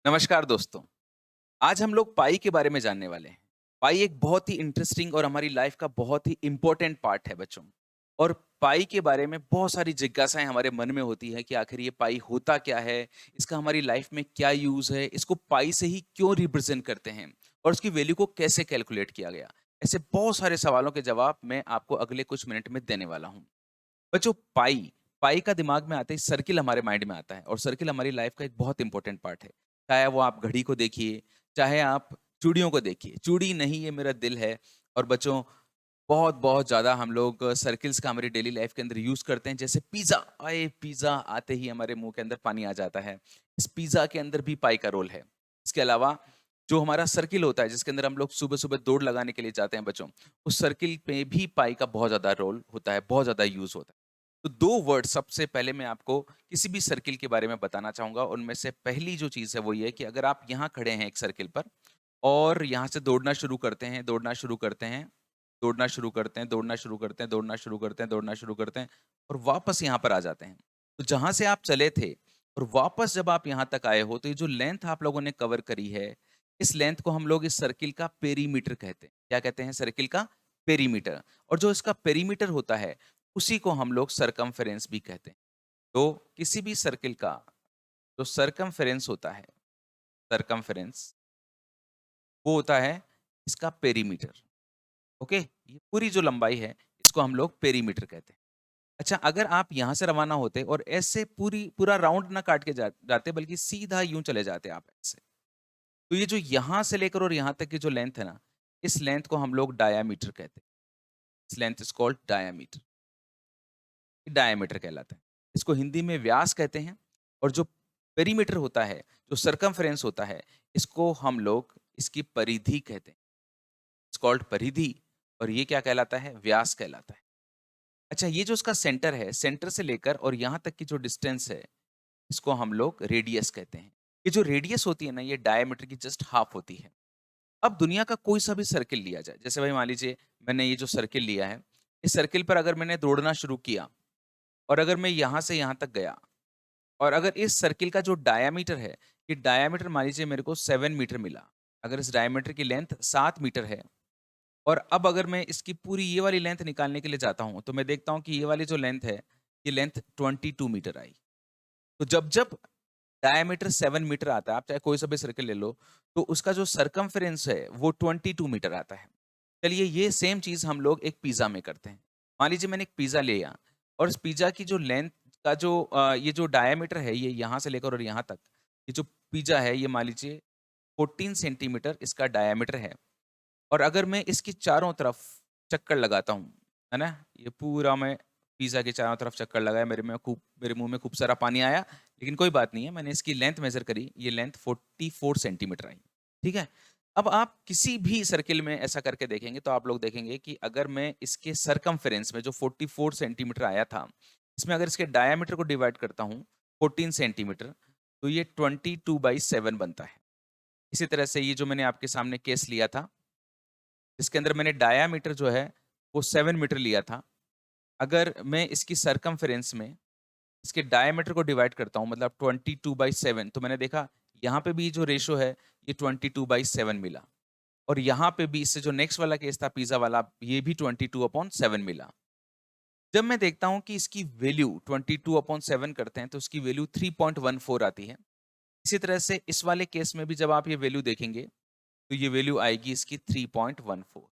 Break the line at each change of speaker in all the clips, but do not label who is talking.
नमस्कार दोस्तों। आज हम लोग पाई के बारे में जानने वाले हैं। पाई एक बहुत ही इंटरेस्टिंग और हमारी लाइफ का बहुत ही इम्पोर्टेंट पार्ट है बच्चों। और पाई के बारे में बहुत सारी जिज्ञासाएं हमारे मन में होती है कि आखिर ये पाई होता क्या है, इसका हमारी लाइफ में क्या यूज है, इसको पाई से ही क्यों रिप्रेजेंट करते हैं और उसकी वैल्यू को कैसे कैलकुलेट किया गया। ऐसे बहुत सारे सवालों के जवाब मैं आपको अगले कुछ मिनट में देने वाला हूँ। बच्चों, पाई पाई का दिमाग में आते ही सर्किल हमारे माइंड में आता है और सर्किल हमारी लाइफ का एक बहुत इंपॉर्टेंट पार्ट है। चाहे वो आप घड़ी को देखिए, चाहे आप चूड़ियों को देखिए। चूड़ी नहीं, ये मेरा दिल है। और बच्चों, बहुत बहुत ज्यादा हम लोग सर्किल्स का हमारी डेली लाइफ के अंदर यूज करते हैं। जैसे पिज्जा, आए पिज्जा आते ही हमारे मुंह के अंदर पानी आ जाता है। इस पिज्जा के अंदर भी पाई का रोल है। इसके अलावा जो हमारा सर्किल होता है जिसके अंदर हम लोग सुबह सुबह दौड़ लगाने के लिए जाते हैं बच्चों, उस सर्किल पे भी पाई का बहुत ज्यादा रोल होता है, बहुत ज्यादा यूज होता है। तो दो वर्ड सबसे पहले मैं आपको किसी भी सर्किल के बारे में बताना चाहूंगा। उनमें से पहली जो चीज है वो ये है कि अगर आप यहाँ खड़े हैं एक सर्किल पर और यहाँ से दौड़ना शुरू करते हैं, दौड़ना शुरू करते हैं, दौड़ना शुरू करते हैं, दौड़ना शुरू करते हैं, दौड़ना शुरू करते हैं, दौड़ना शुरू करते हैं और वापस यहाँ पर आ जाते हैं। तो जहां से आप चले थे और वापस जब आप यहाँ तक आए हो, तो ये जो लेंथ आप लोगों ने कवर करी है, इस लेंथ को हम लोग इस सर्किल का पेरीमीटर कहते हैं। क्या कहते हैं? सर्किल का पेरीमीटर। और जो इसका पेरीमीटर होता है उसी को हम लोग सरकमफेरेंस भी कहते हैं। तो किसी भी सर्किल का जो सरकमफेरेंस होता है, सरकमफेरेंस, वो होता है इसका पेरीमीटर। ओके, ये पूरी जो लंबाई है इसको हम लोग पेरीमीटर कहते हैं। अच्छा, अगर आप यहाँ से रवाना होते और ऐसे पूरा राउंड ना काट के जाते बल्कि सीधा यूं चले जाते आप ऐसे, तो ये जो यहाँ से लेकर और यहाँ तक की जो लेंथ है ना, इस लेंथ को हम लोग डायामीटर कहते हैं। इस length is called diameter. Diameter कहलाता है। इसको हिंदी में व्यास कहते हैं। और जो पेरीमीटर होता है, जो सरकमफेरेंस होता है, इसको हम लोग इसकी परिधि कहते हैं। इट्स कॉल्ड परिधि। और ये क्या कहलाता है? व्यास कहलाता है। अच्छा, ये जो इसका सेंटर है, सेंटर से लेकर और यहाँ तक की जो डिस्टेंस है, इसको हम लोग रेडियस कहते हैं। ये जो रेडियस होती है ना, ये डायमीटर की जस्ट हाफ होती है। अब दुनिया का कोई सा भी सर्किल लिया जाए, जैसे भाई मान लीजिए मैंने ये जो सर्किल लिया है, इस सर्किल पर अगर मैंने दौड़ना शुरू किया और अगर मैं यहाँ से यहाँ तक गया और अगर इस सर्किल का जो डायामीटर है, ये डायामीटर मान लीजिए मेरे को 7 मीटर मिला। अगर इस डायामीटर की लेंथ 7 मीटर है और अब अगर मैं इसकी पूरी ये वाली लेंथ निकालने के लिए जाता हूँ, तो मैं देखता हूँ कि ये वाली जो लेंथ है, ये लेंथ 22 मीटर आई। तो जब डायामीटर 7 मीटर आता है, आप चाहे कोई सा भी सर्किल ले लो, तो उसका जो सरकमफेरेंस है वो 22 मीटर आता है। चलिए, ये सेम चीज़ हम लोग एक पिज़्ज़ा में करते हैं। मान लीजिए मैंने एक पिज़्ज़ा लिया और इस पिज़्ज़ा की जो लेंथ का जो ये जो डायामीटर है, ये यहाँ से लेकर और यहाँ तक, ये जो पिज़्ज़ा है, ये मान लीजिए 14 सेंटीमीटर इसका डायामीटर है। और अगर मैं इसकी चारों तरफ चक्कर लगाता हूँ, है ना? ये पूरा मैं पिज़्ज़ा के चारों तरफ चक्कर लगाया, मेरे मुँह में खूब सारा पानी आया, लेकिन कोई बात नहीं है, मैंने इसकी लेंथ मेज़र करी, ये लेंथ 44 सेंटीमीटर आई, ठीक है? अब आप किसी भी सर्किल में ऐसा करके देखेंगे, तो आप लोग देखेंगे कि अगर मैं इसके सरकमफेरेंस में जो 44 सेंटीमीटर आया था, इसमें अगर इसके डायामीटर को डिवाइड करता हूँ 14 सेंटीमीटर, तो ये 22/7 बनता है। इसी तरह से ये जो मैंने आपके सामने केस लिया था, इसके अंदर मैंने डायामीटर जो है वो 7 मीटर लिया था। अगर मैं इसकी सरकमफेरेंस में इसके डायामीटर को डिवाइड करता हूँ, मतलब 22/7, तो मैंने देखा यहाँ पे भी जो रेशो है ये 22/7 मिला। और यहाँ पे भी इससे जो नेक्स्ट वाला केस था पिज़्ज़ा वाला, ये भी 22/7 मिला। जब मैं देखता हूँ कि इसकी वैल्यू 22/7 करते हैं तो इसकी वैल्यू 3.14 आती है। इसी तरह से इस वाले केस में भी जब आप ये वैल्यू देखेंगे तो ये वैल्यू आएगी इसकी 3.14।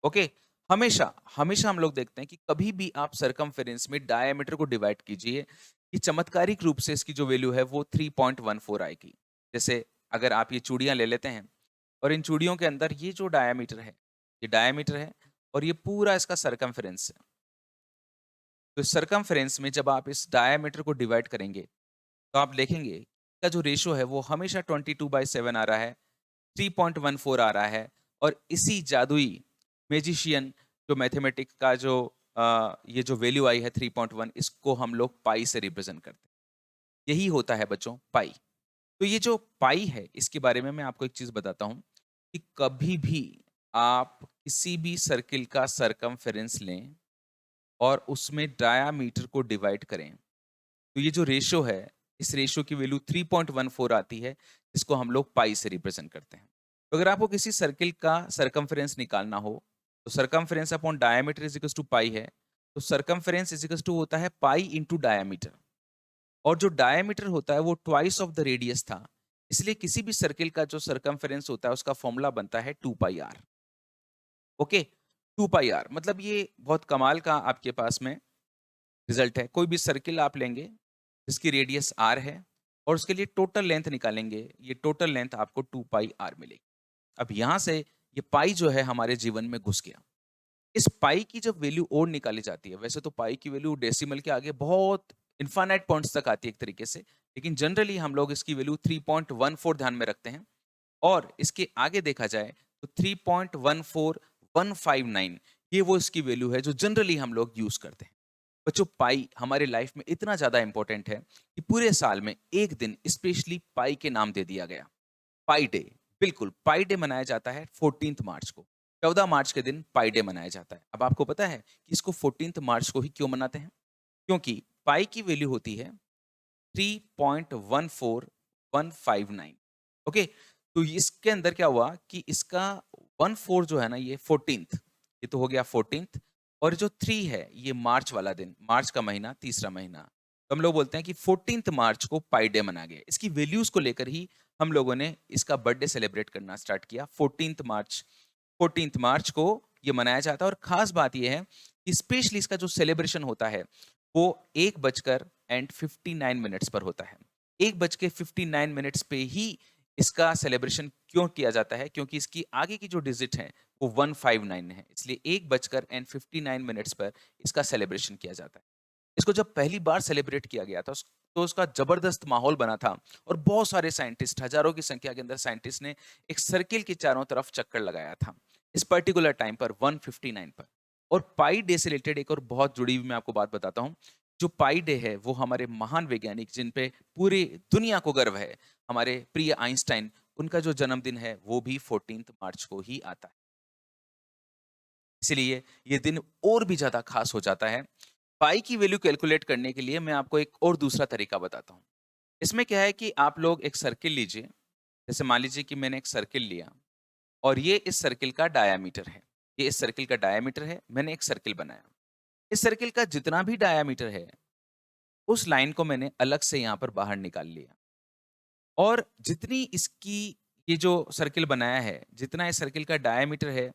ओके। हमेशा हमेशा हम लोग देखते हैं कि कभी भी आप सरकमफेरेंस में डायमीटर को डिवाइड कीजिए कि चमत्कारिक रूप से इसकी जो वैल्यू है वो 3.14 आएगी। जैसे अगर आप ये चूड़ियां ले लेते हैं और इन चूड़ियों के अंदर ये जो डायमीटर है, ये डायमीटर है और ये पूरा इसका सरकमफेरेंस है। तो सरकमफेरेंस में जब आप इस डायमीटर को डिवाइड करेंगे तो आप देखेंगे इसका जो रेशो है वो हमेशा 22/7 आ रहा है, 3.14 आ रहा है। और इसी जादुई मैजिशियन जो मैथमेटिक का जो ये जो वैल्यू आई है 3.1, इसको हम लोग पाई से रिप्रेजेंट करते हैं। यही होता है बच्चों पाई। तो ये जो पाई है इसके बारे में मैं आपको एक चीज बताता हूँ कि कभी भी आप किसी भी सर्किल का सरकमफेरेंस लें और उसमें डायामीटर को डिवाइड करें, तो ये जो रेशो है इस रेशियो की वैल्यू 3.14 आती है, जिसको हम लोग पाई से रिप्रेजेंट करते हैं। तो अगर आपको किसी सर्किल का सरकमफेरेंस निकालना हो, तो circumference upon diameter is equals to pi है। तो सरकमफेरेंस इज इक्वल्स टू होता है पाई इंटू डायमीटर, और जो डायमीटर होता है वो ट्वाइस ऑफ द रेडियस था। इसलिए किसी भी सर्किल का जो सरकमफेरेंस होता है उसका फॉर्मूला बनता है 2 पाई आर। ओके, 2 पाई आर मतलब ये बहुत कमाल का आपके पास में रिजल्ट है। कोई भी सर्किल आप लेंगे जिसकी रेडियस आर है और उसके लिए टोटल लेंथ निकालेंगे, ये टोटल लेंथ आपको 2 पाई आर मिलेगी। अब यहाँ से ये पाई जो है हमारे जीवन में घुस गया। इस पाई की जब वैल्यू और निकाली जाती है, वैसे तो पाई की वैल्यू डेसिमल के आगे बहुत इनफाइनाइट पॉइंट्स तक आती है एक तरीके से, लेकिन जनरली हम लोग इसकी वैल्यू 3.14 ध्यान में रखते हैं। और इसके आगे देखा जाए तो 3.14159 ये वो इसकी वैल्यू है जो जनरली हम लोग यूज करते हैं। बच्चों, पाई हमारे लाइफ में इतना ज्यादा इंपॉर्टेंट है कि पूरे साल में एक दिन स्पेशली पाई के नाम दे दिया गया, पाई डे। बिल्कुल, पाई डे मनाया जाता है 14 मार्च को। 14 मार्च के दिन पाई डे मनाया जाता है। अब आपको पता है कि इसको 14 मार्च को ही क्यों मनाते हैं? क्योंकि पाई की वैल्यू होती है 3.14159। ओके, तो इसके अंदर क्या हुआ कि इसका 14 जो है ना, ये 14th, ये तो हो गया 14th, और जो 3 है ये मार्च वाला दिन, मार्च का महीना, तीसरा महीना। तो हम लोग बोलते हैं कि 14th मार्च को पाई डे मनाया गया। इसकी वैल्यूज को लेकर ही हम लोगों ने इसका बर्थडे सेलिब्रेट करना स्टार्ट किया। 14th मार्च को ये मनाया जाता है। और खास बात ये है कि स्पेशली इसका जो सेलिब्रेशन होता है वो 1:59 पर होता है। 1:59 पे ही इसका सेलिब्रेशन क्यों किया जाता है? क्योंकि इसकी आगे की जो डिजिट है वो 159 है, इसलिए 1:59 पर इसका सेलिब्रेशन किया जाता है। इसको जब पहली बार सेलिब्रेट किया गया था तो उसका जबरदस्त माहौल बना था, और बहुत सारे साइंटिस्ट, हजारों की संख्या के अंदर साइंटिस्ट ने एक सर्किल के चारों तरफ चक्कर लगाया था इस पर्टिकुलर टाइम पर 159 पर। और पाई डे से रिलेटेड एक और बहुत जुड़ी हुई मैं आपको बात बताता हूँ। जो पाई डे है वो हमारे महान वैज्ञानिक जिन पे पूरी दुनिया को गर्व है, हमारे प्रिय आइंस्टाइन, उनका जो जन्मदिन है वो भी 14 मार्च को ही आता है। इसलिए ये दिन और भी ज्यादा खास हो जाता है। पाई की वैल्यू कैलकुलेट करने के लिए मैं आपको एक और दूसरा तरीका बताता हूँ। इसमें क्या है कि आप लोग एक सर्किल लीजिए। जैसे मान लीजिए कि मैंने एक सर्किल लिया और ये इस सर्किल का डायामीटर है। ये इस सर्किल का डायामीटर है, मैंने एक सर्किल बनाया। इस सर्किल का जितना भी डायामीटर है उस लाइन को मैंने अलग से यहाँ पर बाहर निकाल लिया। और जितनी इसकी, ये जो सर्किल बनाया है, जितना इस सर्किल का डायामीटर है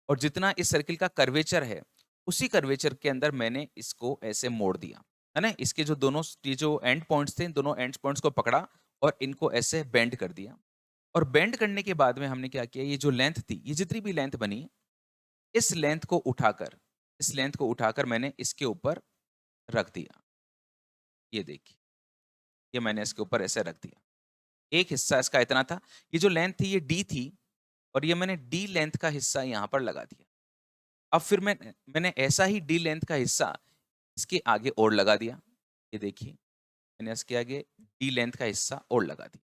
और जितना इस सर्किल का कर्वेचर है, उसी कर्वेचर के अंदर मैंने इसको ऐसे मोड़ दिया, है ना? इसके जो दोनों, ये जो एंड पॉइंट्स थे, इन दोनों एंड पॉइंट्स को पकड़ा और इनको ऐसे बेंड कर दिया। और बेंड करने के बाद में हमने क्या किया, ये जो लेंथ थी, ये जितनी भी लेंथ बनी, इस लेंथ को उठाकर, इस लेंथ को उठाकर मैंने इसके ऊपर रख दिया। ये देखिए, ये मैंने इसके ऊपर ऐसे रख दिया। एक हिस्सा इसका इतना था, ये जो लेंथ थी ये डी थी, और ये मैंने डी लेंथ का हिस्सा यहाँ पर लगा दिया। अब फिर मैंने ऐसा ही डी लेंथ का हिस्सा इसके आगे और लगा दिया। ये देखिए, मैंने इसके आगे डी लेंथ का हिस्सा और लगा दिया।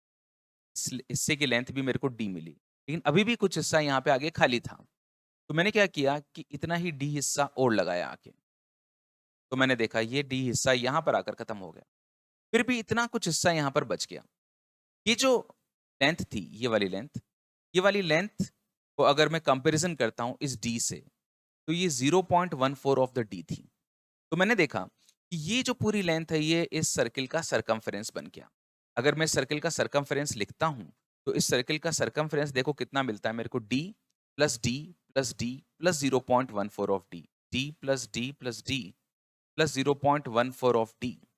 इस हिस्से की लेंथ भी मेरे को डी मिली, लेकिन अभी भी कुछ हिस्सा यहाँ पे आगे खाली था। तो मैंने क्या किया कि इतना ही डी हिस्सा और लगाया आके। तो मैंने देखा ये डी हिस्सा यहाँ पर आकर खत्म हो गया। फिर भी इतना कुछ हिस्सा यहाँ पर बच गया। ये जो लेंथ थी, ये वाली लेंथ, ये वाली लेंथ को अगर मैं कंपैरिजन करता हूँ इस डी से, तो ये 0.14 ऑफ द डी थी। तो मैंने देखा कि ये जो पूरी लेंथ है ये इस सर्किल का सरकमफेरेंस बन गया। अगर मैं सर्किल का सरकमफेरेंस लिखता हूँ, तो इस सर्किल का सरकमफेरेंस देखो कितना मिलता है मेरे को, D plus D plus D plus 0.14 of D, D plus D plus D plus 0.14 of D.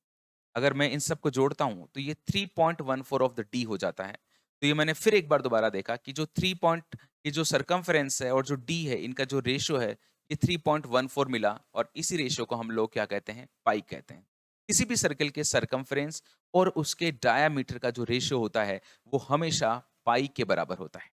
अगर मैं इन सब को जोड़ता हूं तो ये 3.14 ऑफ द डी हो जाता है। तो ये मैंने फिर एक बार दोबारा देखा कि जो 3 पॉइंट, ये जो सरकमफेरेंस है और जो डी है, इनका जो रेशियो है ये 3.14 मिला, और इसी रेशियो को हम लोग क्या कहते हैं, पाई कहते हैं। किसी भी सर्कल के सरकमफेरेंस और उसके डायामीटर का जो रेशियो होता है वो हमेशा पाई के बराबर होता है।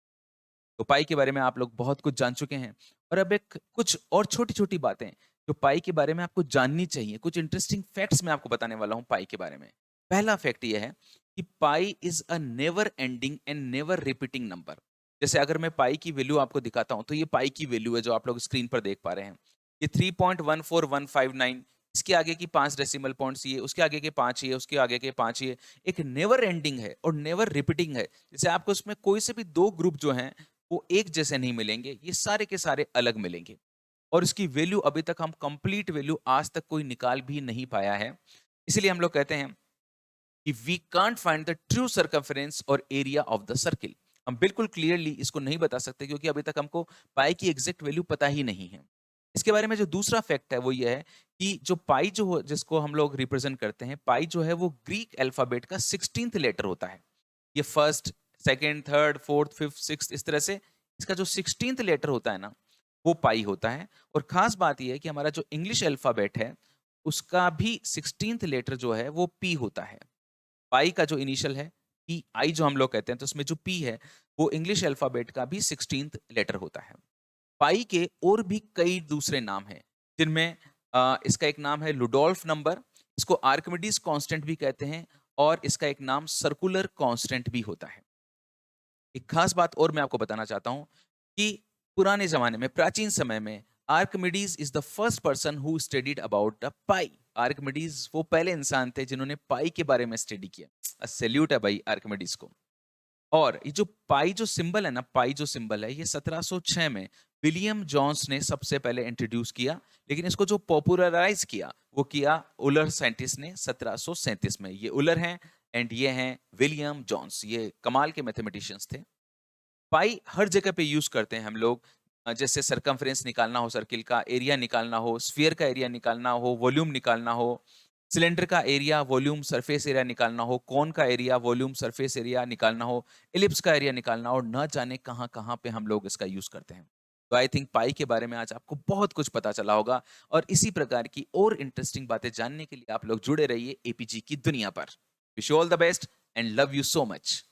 तो पाई के बारे में आप लोग बहुत कुछ जान चुके हैं, और अब एक कुछ और छोटी-छोटी बातें जो पाई के बारे में आपको जाननी चाहिए, कुछ इंटरेस्टिंग फैक्ट्स मैं आपको बताने वाला हूँ पाई के बारे में। पहला फैक्ट ये है कि pi is a never ending and never repeating number. जैसे अगर मैं पाई की वैल्यू आपको दिखाता हूँ, तो ये पाई की वैल्यू है जो आप लोग स्क्रीन पर देख पा रहे हैं। ये 3.14159 इसके आगे की 5 डेसिमल पॉइंट्स ये, उसके आगे के 5 ये, उसके आगे के 5 ये। एक नेवर एंडिंग है और नेवर रिपीटिंग है। जैसे आपको उसमें कोई से भी 2 ग्रुप जो हैं, वो एक जैसे नहीं मिलेंगे, ये सारे के सारे अलग मिलेंगे। और इसकी वैल्यू अभी तक हम कंप्लीट वैल्यू आज तक कोई निकाल भी नहीं पाया है। इसीलिए हम लोग कहते हैं कि we can't find the true circumference और एरिया ऑफ द सर्किल। हम बिल्कुल क्लियरली इसको नहीं बता सकते क्योंकि अभी तक हमको पाई की एग्जैक्ट वैल्यू पता ही नहीं है। इसके बारे में जो दूसरा फैक्ट है वो ये है कि जो पाई जिसको हम लोग रिप्रेजेंट करते हैं, पाई जो है वो ग्रीक अल्फाबेट का 16th लेटर होता है। ये first, second, third, fourth, fifth, sixth, इस तरह से इसका जो 16th लेटर होता है ना, वो पाई होता है। और खास बात यह है कि हमारा जो इंग्लिश अल्फाबेट है, उसका भी 16th लेटर जो है वो पी होता है। पाई का जो इनिशियल है, पी आई जो हम लोग कहते हैं, तो उसमें जो पी है वो इंग्लिश अल्फाबेट का भी 16th लेटर होता है। पाई के और भी कई दूसरे नाम हैं, जिनमें इसका एक नाम है लुडोल्फ नंबर, इसको आर्किमिडीज कांस्टेंट भी कहते हैं, और इसका एक नाम सर्कुलर कांस्टेंट भी होता है। एक खास बात और मैं आपको बताना चाहता हूं कि पुराने जमाने में, प्राचीन समय में, Archimedes is the first person who studied about the pi. Archimedes वो पहले इंसान थे जिन्होंने पाई के बारे में स्टडी किया। सैल्यूट है भाई आर्किमिडीज को। और ये जो पाई जो सिंबल है ना, पाई जो सिंबल है, ये 1706 में विलियम जॉन्स ने सबसे पहले इंट्रोड्यूस किया। लेकिन इसको जो पॉपुलराइज किया वो किया उलर साइंटिस्ट ने 1737 में। ये उलर हैं एंड ये हैं विलियम जॉन्स, ये कमाल के मैथमेटिशियंस थे। पाई हर जगह पे यूज करते हैं हम लोग। जैसे सरकमफ्रेंस निकालना हो, सर्किल का एरिया निकालना हो, स्फीयर का एरिया निकालना हो, वॉल्यूम निकालना हो, सिलेंडर का एरिया, वॉल्यूम, सरफेस एरिया निकालना हो, कोन का एरिया, वॉल्यूम, सरफेस एरिया निकालना हो, इलिप्स का एरिया निकालना हो, न जाने कहां कहां पे हम लोग इसका यूज करते हैं। तो आई थिंक पाई के बारे में आज आपको बहुत कुछ पता चला होगा, और इसी प्रकार की और इंटरेस्टिंग बातें जानने के लिए आप लोग जुड़े रहिए एपीजी की दुनिया पर। Wish you all the best and love you so much.